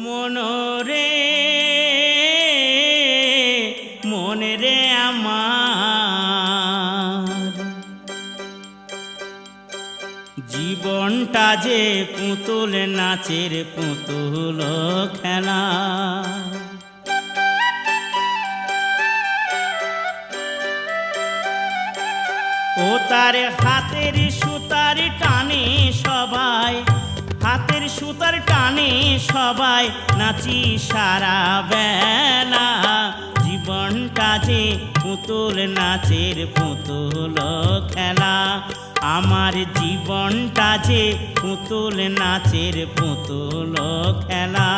মনরে মনে রে আমার জীবনটা যে পুতুল নাচের পুতুল খেলা ও তার হাতের সুতার টানে সবাই হাতের সুতার টানে সবাই নাচি সারা বেলা জীবনটা যে পুতুল নাচের পুতুল খেলা আমার জীবনটা যে পুতুল নাচের পুতুল খেলা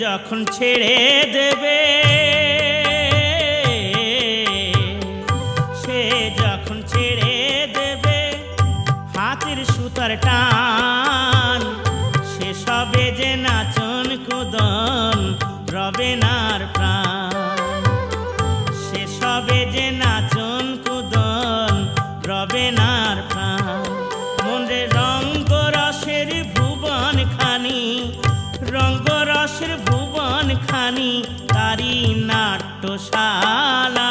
যখন ছেড়ে দেবে সে যখন ছেড়ে দেবে হাতের সুতার টান সে সবে যে নাচন কুদন রবে নার প্রাণ সে সবে যে নাচন কুদন রবে নার প্রাণ মনে রঙ্গ রসের ভুবন খানি রঙ্গ রসের ভুবন খানি তারি নাট্যশালা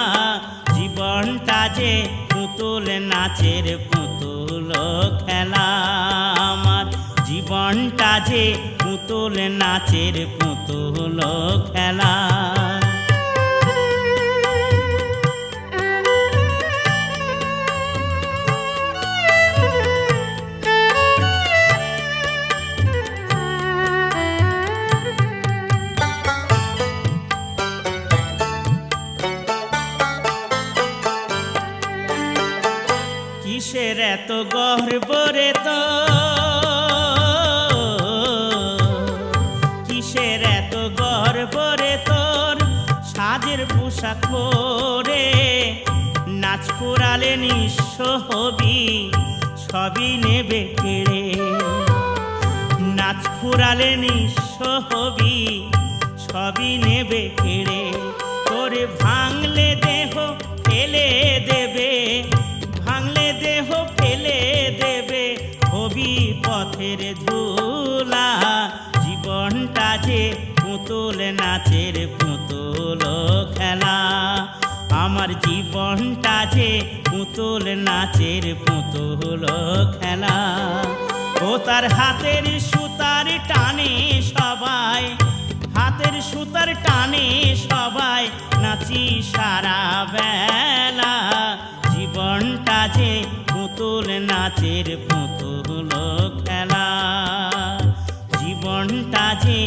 জীবনটা যে পুতুল নাচের পুতুল খেলা আমার জীবনটা যে পুতুল নাচের পুতুল খেলা কিসের এত গর্ব রে তো কিসের এত গর্ব রে তোর সাজের পোশাক পরে নাচ কুড়ালে নিঃস্ব হবি সবই নেবে কেড়ে নাচ কুড়ালে নিঃস্ব হবি সবই নেবে কেড়ে তোরে ভাঙলে দেহ ফেলে দেবে ভাঙলে দেহ ফেলে দেবে হবি পথের ধুলা জীবনটা যে পুতুল নাচের পুতুল খেলা আমার জীবনটা যে পুতুল নাচের পুতুল খেলা ও তার হাতের সুতার টানে সবাই হাতের সুতার টানে সবাই নাচি সারা বেলা জীবনটা যে পুতুল নাচের পুতুল খেলা জীবনটা যে